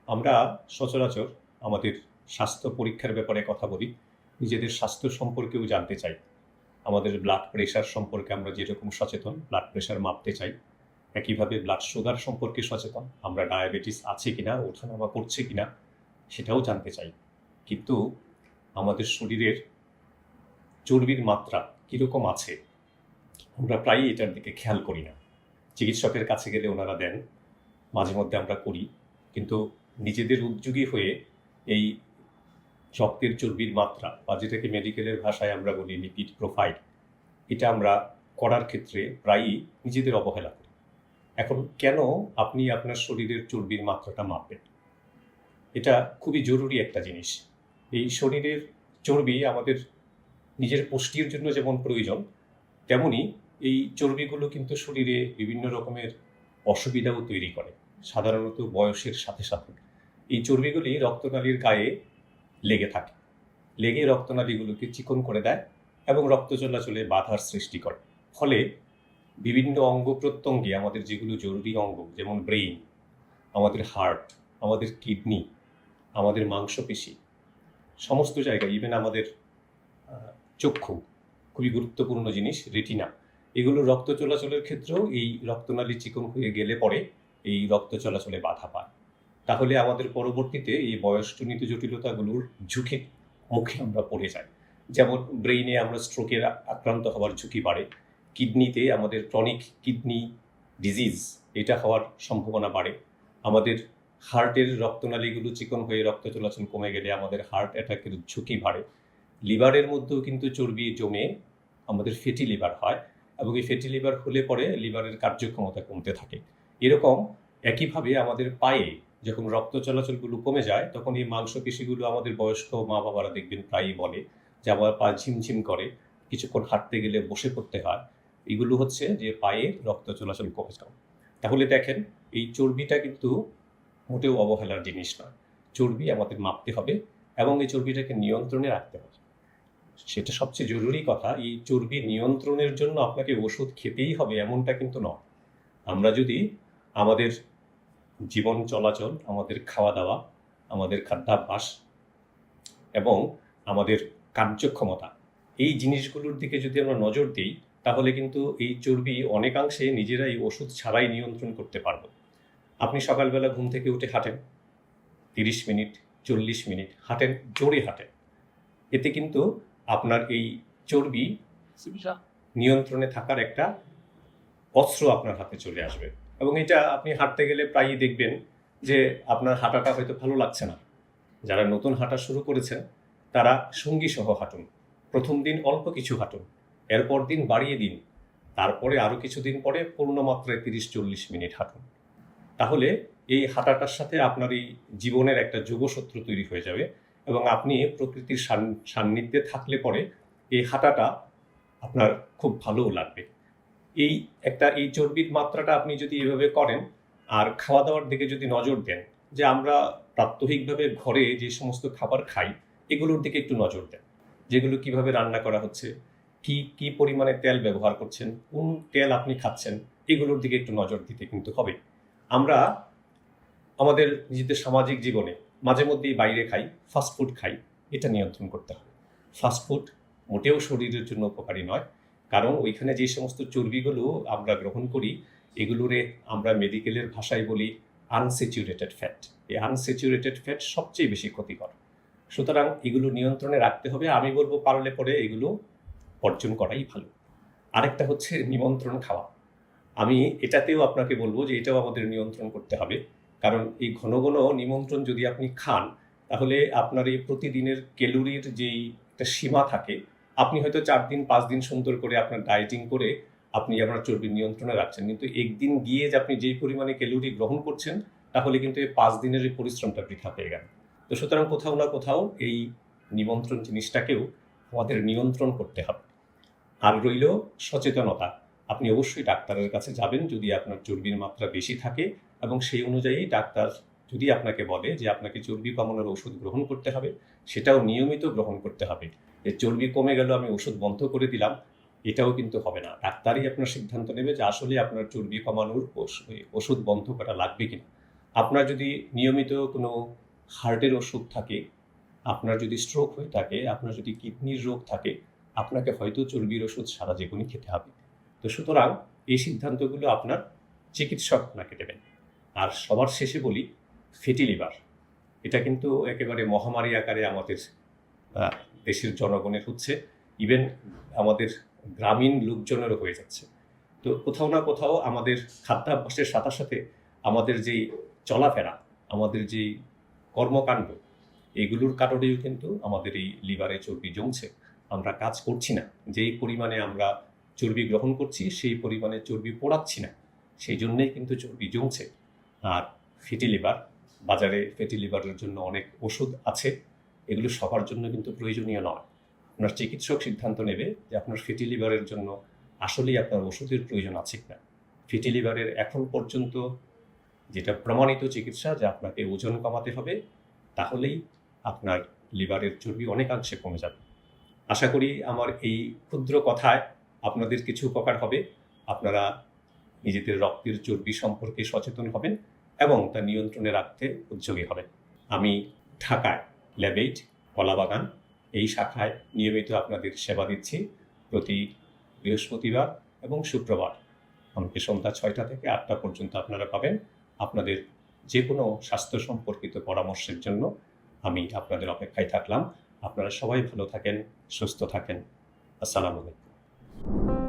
আমরা সচরাচর আমাদের স্বাস্থ্য পরীক্ষার ব্যাপারে কথা বলি, নিজেদের স্বাস্থ্য সম্পর্কেও জানতে চাই। আমাদের ব্লাড প্রেশার সম্পর্কে আমরা যেরকম সচেতন, ব্লাড প্রেশার মাপতে চাই। একইভাবে ব্লাড সুগার সম্পর্কে সচেতন, আমরা ডায়াবেটিস আছে কিনা, ওঠানামা করছে কিনা সেটাও জানতে চাই। কিন্তু আমাদের শরীরের চর্বির মাত্রা কীরকম আছে আমরা প্রায়ই এটার দিকে খেয়াল করি না। চিকিৎসকের কাছে গেলে ওনারা দেন, মাঝে মধ্যে আমরা করি, কিন্তু নিজেদের উদ্যোগী হয়ে এই রক্তের চর্বির মাত্রা বা যেটাকে মেডিকেলের ভাষায় আমরা বলি লিপিড প্রোফাইল, এটা আমরা করার ক্ষেত্রে প্রায়ই নিজেদের অবহেলা করি। এখন কেন আপনি আপনার শরীরের চর্বির মাত্রাটা মাপবেন? এটা খুবই জরুরি একটা জিনিস। এই শরীরের চর্বি আমাদের নিজের পুষ্টির জন্য যেমন প্রয়োজন, তেমনি এই চর্বিগুলো কিন্তু শরীরে বিভিন্ন রকমের অসুবিধাও তৈরি করে। সাধারণত বয়সের সাথে সাথে এই চর্বিগুলি রক্তনালীর গায়ে লেগে থাকে, লেগে রক্তনালীগুলোকে চিকন করে দেয় এবং রক্ত চলাচলে বাধার সৃষ্টি করে। ফলে বিভিন্ন অঙ্গ প্রত্যঙ্গে আমাদের যেগুলো জরুরি অঙ্গ, যেমন ব্রেইন, আমাদের হার্ট, আমাদের কিডনি, আমাদের মাংসপেশি, সমস্ত জায়গায়, ইভেন আমাদের চক্ষু, খুবই গুরুত্বপূর্ণ জিনিস রেটিনা, এগুলো রক্ত চলাচলের ক্ষেত্রেও এই রক্তনালী চিকন হয়ে গেলে পরে এই রক্ত চলাচলে বাধা পায়। তাহলে আমাদের পরবর্তীতে এই বয়সজনিত জটিলতাগুলোর ঝুঁকির মুখে আমরা পড়ে যাই। যেমন ব্রেইনে আমরা স্ট্রোকের আক্রান্ত হওয়ার ঝুঁকি বাড়ে, কিডনিতে আমাদের ক্রনিক কিডনি ডিজিজ এটা হওয়ার সম্ভাবনা বাড়ে, আমাদের হার্টের রক্তনালীগুলো চিকন হয়ে রক্ত চলাচল কমে গেলে আমাদের হার্ট অ্যাটাকের ঝুঁকি বাড়ে। লিভারের মধ্যেও কিন্তু চর্বি জমে আমাদের ফ্যাটি লিভার হয়, এবং এই ফ্যাটি লিভার হলে পরে লিভারের কার্যক্ষমতা কমতে থাকে। এরকম একইভাবে আমাদের পায়ে যখন রক্ত চলাচলগুলো কমে যায়, তখন এই মাংসপেশিগুলো, আমাদের বয়স্ক মা বাবারা দেখবেন প্রায়ই বলে যে আমার পা ঝিমঝিম করে, কিছুক্ষণ হাঁটতে গেলে বসে পড়তে হয়। এগুলো হচ্ছে যে পায়ে রক্ত চলাচল কমে যাওয়া। তাহলে দেখেন, এই চর্বিটা কিন্তু মোটেও অবহেলার জিনিস নয়। চর্বি আমাদের মাপতে হবে এবং এই চর্বিটাকে নিয়ন্ত্রণে রাখতে হবে। সেটা সবচেয়ে জরুরি কথা। এই চর্বি নিয়ন্ত্রণের জন্য আপনাকে ওষুধ খেতেই হবে এমনটা কিন্তু নয়। আমরা যদি আমাদের জীবন চলাচল, আমাদের খাওয়া দাওয়া, আমাদের খাদ্যাভ্যাস এবং আমাদের কার্যক্ষমতা, এই জিনিসগুলোর দিকে যদি আমরা নজর দিই, তাহলে কিন্তু এই চর্বি অনেকাংশে নিজেরাই ওষুধ ছাড়াই নিয়ন্ত্রণ করতে পারবো। আপনি সকালবেলা ঘুম থেকে উঠে হাঁটেন 30 মিনিট, 40 মিনিট হাঁটেন, জোরে হাঁটেন, এতে কিন্তু আপনার এই চর্বি নিয়ন্ত্রণে থাকার একটা অস্ত্র আপনার হাতে চলে আসবে। এবং এটা আপনি হাঁটতে গেলে প্রায়ই দেখবেন যে আপনার হাঁটাটা হয়তো ভালো লাগছে না। যারা নতুন হাঁটা শুরু করেছেন তারা সঙ্গী সহ হাঁটুন। প্রথম দিন অল্প কিছু হাঁটুন, এরপর দিন বাড়িয়ে দিন, তারপরে আরও কিছুদিন পরে পূর্ণ মাত্রায় 30-40 মিনিট হাঁটুন। তাহলে এই হাঁটাটার সাথে আপনার এই জীবনের একটা যোগসূত্র তৈরি হয়ে যাবে, এবং আপনি প্রকৃতির সান্নিধ্যে থাকলে পরে এই হাঁটাটা আপনার খুব ভালোও লাগবে। এই চর্বির মাত্রাটা আপনি যদি এভাবে করেন, আর খাওয়া দাওয়ার দিকে যদি নজর দেন, যে আমরা প্রাত্যহিকভাবে ঘরে যে সমস্ত খাবার খাই এগুলোর দিকে একটু নজর দেন, যেগুলো কিভাবে রান্না করা হচ্ছে, কি পরিমাণে তেল ব্যবহার করছেন, কোন তেল আপনি খাচ্ছেন, এগুলোর দিকে একটু নজর দিতে কিন্তু হবে। আমরা আমাদের নিজেদের সামাজিক জীবনে মাঝে মধ্যেই বাইরে খাই, ফাস্টফুড খাই, এটা নিয়ন্ত্রণ করতে হবে। ফাস্টফুড মোটেও শরীরের জন্য উপকারী নয়, কারণ ওইখানে যে সমস্ত চর্বিগুলো আমরা গ্রহণ করি এগুলোরে আমরা মেডিকেলের ভাষায় বলি আনস্যাচুরেটেড ফ্যাট। এই আনস্যাচুরেটেড ফ্যাট সবচেয়ে বেশি ক্ষতিকর। সুতরাং এগুলো নিয়ন্ত্রণে রাখতে হবে। আমি বলবো পারলে পরে এগুলো বর্জন করাই ভালো। আরেকটা হচ্ছে নিমন্ত্রণ খাওয়া। আমি এটাতেও আপনাকে বলবো যে এটাও আমাদের নিয়ন্ত্রণ করতে হবে, কারণ এই ঘন ঘন নিমন্ত্রণ যদি আপনি খান, তাহলে আপনার এই প্রতিদিনের ক্যালোরির যেই একটা সীমা থাকে, আপনি হয়তো 4 দিন 5 দিন সুন্দর করে আপনার ডায়েটিং করে আপনি আপনার চর্বি নিয়ন্ত্রণে রাখছেন, কিন্তু একদিন গিয়ে যে আপনি যেই পরিমাণে ক্যালোরি গ্রহণ করছেন, তাহলে কিন্তু এই 5 দিনের এই পরিশ্রমটা বৃথা হয়ে গেল। তো সুতরাং কোথাও না কোথাও এই নিমন্ত্রণ জিনিসটাকেও আমাদের নিয়ন্ত্রণ করতে হবে। আর রইল সচেতনতা, আপনি অবশ্যই ডাক্তারের কাছে যাবেন যদি আপনার চর্বির মাত্রা বেশি থাকে, এবং সেই অনুযায়ী ডাক্তার যদি আপনাকে বলে যে আপনাকে চর্বি কমানোর ওষুধ গ্রহণ করতে হবে, সেটাও নিয়মিত গ্রহণ করতে হবে। যে চর্বি কমে গেল আমি ওষুধ বন্ধ করে দিলাম, এটাও কিন্তু হবে না। ডাক্তারই আপনার সিদ্ধান্ত নেবে যে আসলে আপনার চর্বি কমানোর ওষুধ বন্ধ করা লাগবে কিনা। আপনার যদি নিয়মিত কোনো হার্টের অসুখ থাকে, আপনার যদি স্ট্রোক হয়ে থাকে, আপনার যদি কিডনির রোগ থাকে, আপনাকে হয়তো চর্বির ওষুধ সারা জীবনই খেতে হবে। তো সুতরাং এই সিদ্ধান্তগুলো আপনার চিকিৎসক আপনাকে দেবেন। আর সবার শেষে বলি, ফ্যাটি লিভার এটা কিন্তু একেবারে মহামারী আকারে আমাদের দেশের জনগণের হচ্ছে, ইভেন আমাদের গ্রামীণ লোকজনেরও হয়ে যাচ্ছে। তো কোথাও না কোথাও আমাদের খাদ্যাভ্যাসের সাথে সাথে আমাদের যেই চলাফেরা, আমাদের যেই কর্মকাণ্ড, এগুলোর কারণেও কিন্তু আমাদের এই লিভারে চর্বি জমছে। আমরা কাজ করছি না, যেই পরিমাণে আমরা চর্বি গ্রহণ করছি সেই পরিমাণে চর্বি পোড়াচ্ছি না, সেই জন্যেই কিন্তু চর্বি জমছে। আর ফ্যাটি লিভার, বাজারে ফ্যাটি লিভারের জন্য অনেক ওষুধ আছে, এগুলো সবার জন্য কিন্তু প্রয়োজনীয় নয়। আপনার চিকিৎসক সিদ্ধান্ত নেবে যে আপনার ফ্যাটি লিভারের জন্য আসলেই আপনার ওষুধের প্রয়োজন আছে কিনা। ফ্যাটি লিভারের এখন পর্যন্ত যেটা প্রমাণিত চিকিৎসা, যে আপনাকে ওজন কমাতে হবে, তাহলেই আপনার লিভারের চর্বি অনেকাংশে কমে যাবে। আশা করি আমার এই ক্ষুদ্র কথায় আপনাদের কিছু উপকার হবে। আপনারা নিজেদের রক্তের চর্বি সম্পর্কে সচেতন হবেন এবং তা নিয়ন্ত্রণে রাখতে উদ্যোগী হবেন। আমি ঢাকায় ল্যাব8 কলাবাগান এই শাখায় নিয়মিত আপনাদের সেবা দিচ্ছি প্রতি বৃহস্পতিবার এবং শুক্রবার। আমাকে সন্ধ্যা 6টা থেকে 8টা পর্যন্ত আপনারা পাবেন। আপনাদের যে কোনো স্বাস্থ্য সম্পর্কিত পরামর্শের জন্য আমি আপনাদের অপেক্ষায় থাকলাম। আপনারা সবাই ভালো থাকেন, সুস্থ থাকেন। আসসালামু আলাইকুম।